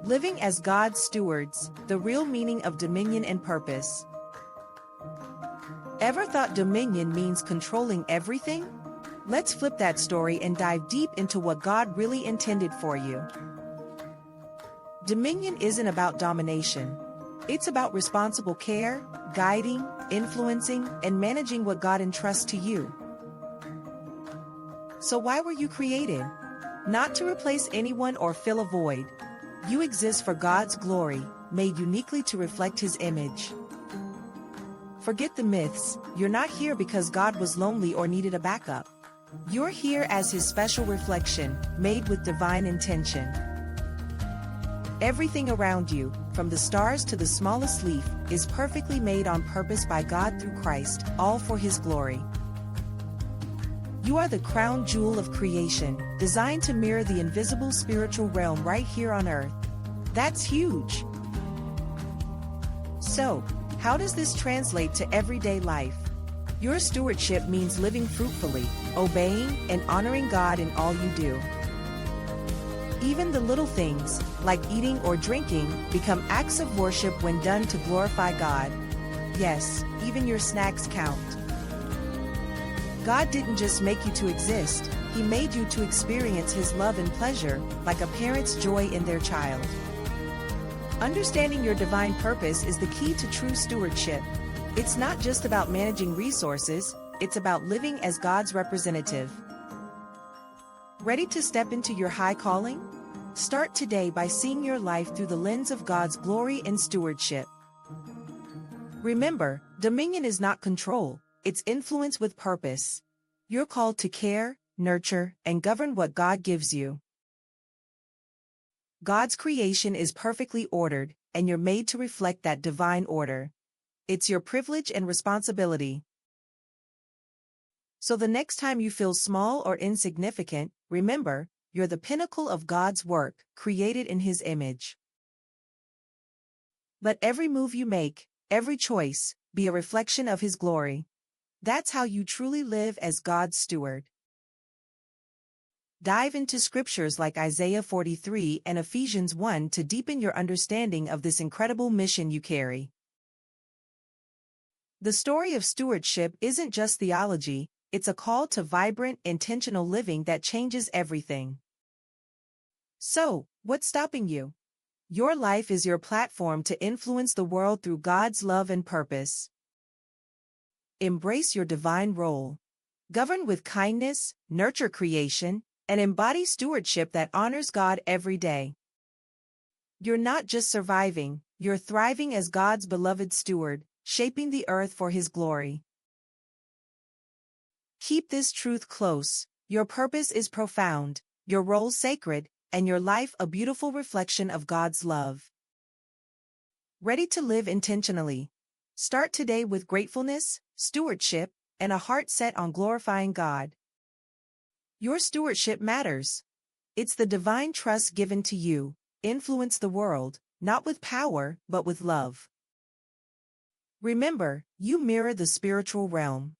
Living as God's stewards, the real meaning of dominion and purpose. Ever thought dominion means controlling everything? Let's flip that story and dive deep into what God really intended for you. Dominion isn't about domination. It's about responsible care, guiding, influencing, and managing what God entrusts to you. So why were you created? Not to replace anyone or fill a void. You exist for God's glory, made uniquely to reflect His image. Forget the myths. You're not here because God was lonely or needed a backup. You're here as His special reflection, made with divine intention. Everything around you, from the stars to the smallest leaf, is perfectly made on purpose by God through Christ, all for His glory. You are the crown jewel of creation, designed to mirror the invisible spiritual realm right here on earth. That's huge. So, how does this translate to everyday life? Your stewardship means living fruitfully, obeying and honoring God in all you do. Even the little things, like eating or drinking, become acts of worship when done to glorify God. Yes, even your snacks count. God didn't just make you to exist, He made you to experience His love and pleasure, like a parent's joy in their child. Understanding your divine purpose is the key to true stewardship. It's not just about managing resources, it's about living as God's representative. Ready to step into your high calling? Start today by seeing your life through the lens of God's glory and stewardship. Remember, dominion is not control, it's influence with purpose. You're called to care, nurture, and govern what God gives you. God's creation is perfectly ordered, and you're made to reflect that divine order. It's your privilege and responsibility. So the next time you feel small or insignificant, remember, you're the pinnacle of God's work, created in His image. Let every move you make, every choice, be a reflection of His glory. That's how you truly live as God's steward. Dive into scriptures like Isaiah 43 and Ephesians 1 to deepen your understanding of this incredible mission you carry. The story of stewardship isn't just theology, it's a call to vibrant, intentional living that changes everything. So, what's stopping you? Your life is your platform to influence the world through God's love and purpose. Embrace your divine role. Govern with kindness, nurture creation, and embody stewardship that honors God every day. You're not just surviving, you're thriving as God's beloved steward, shaping the earth for His glory. Keep this truth close. Your purpose is profound, your role sacred, and your life a beautiful reflection of God's love. Ready to live intentionally? Start today with gratefulness, stewardship, and a heart set on glorifying God. Your stewardship matters. It's the divine trust given to you. Influence the world, not with power, but with love. Remember, you mirror the spiritual realm.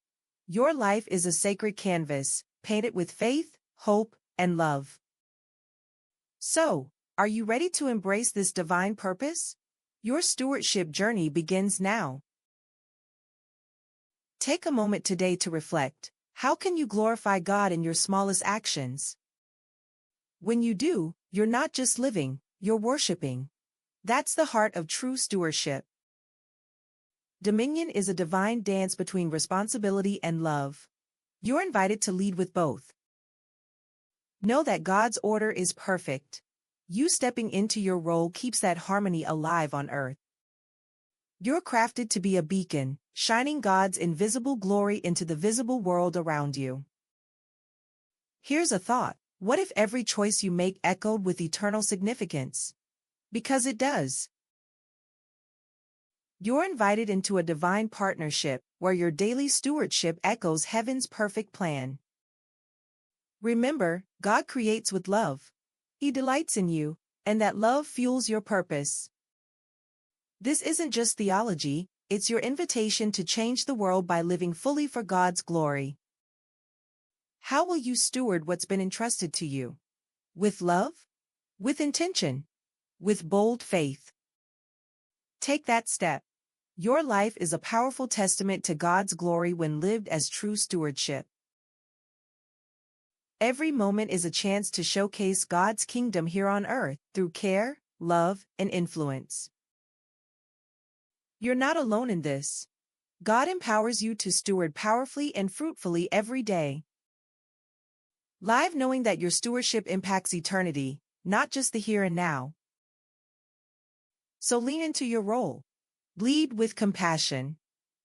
Your life is a sacred canvas, painted with faith, hope, and love. So, are you ready to embrace this divine purpose? Your stewardship journey begins now. Take a moment today to reflect. How can you glorify God in your smallest actions? When you do, you're not just living, you're worshiping. That's the heart of true stewardship. Dominion is a divine dance between responsibility and love. You're invited to lead with both. Know that God's order is perfect. You stepping into your role keeps that harmony alive on earth. You're crafted to be a beacon, shining God's invisible glory into the visible world around you. Here's a thought. What if every choice you make echoed with eternal significance? Because it does. You're invited into a divine partnership, where your daily stewardship echoes heaven's perfect plan. Remember, God creates with love. He delights in you, and that love fuels your purpose. This isn't just theology, it's your invitation to change the world by living fully for God's glory. How will you steward what's been entrusted to you? With love? With intention? with bold faith. Take that step. Your life is a powerful testament to God's glory when lived as true stewardship. Every moment is a chance to showcase God's kingdom here on earth through care, love, and influence. You're not alone in this. God empowers you to steward powerfully and fruitfully every day. Live knowing that your stewardship impacts eternity, not just the here and now. So lean into your role. Lead with compassion.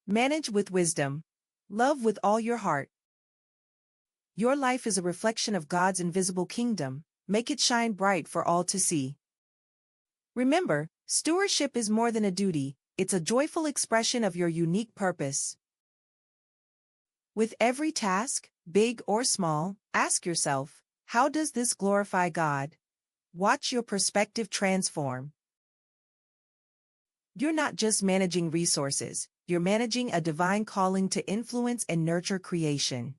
Manage with wisdom. Love with all your heart. Your life is a reflection of God's invisible kingdom. Make it shine bright for all to see. Remember, stewardship is more than a duty, it's a joyful expression of your unique purpose. With every task, big or small, ask yourself, how does this glorify God? Watch your perspective transform. You're not just managing resources, you're managing a divine calling to influence and nurture creation.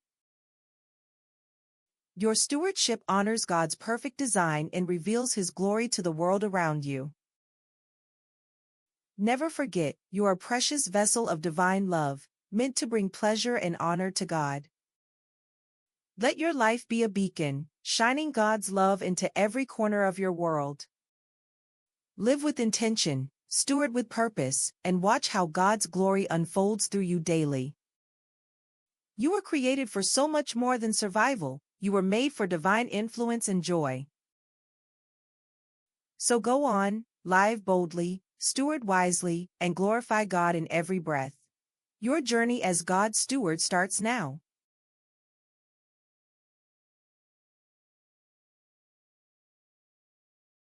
Your stewardship honors God's perfect design and reveals His glory to the world around you. Never forget, you are a precious vessel of divine love, meant to bring pleasure and honor to God. Let your life be a beacon, shining God's love into every corner of your world. Live with intention, steward with purpose, and watch how God's glory unfolds through you daily. You were created for so much more than survival. You were made for divine influence and joy. So go on, live boldly, steward wisely, and glorify God in every breath. Your journey as God's steward starts now.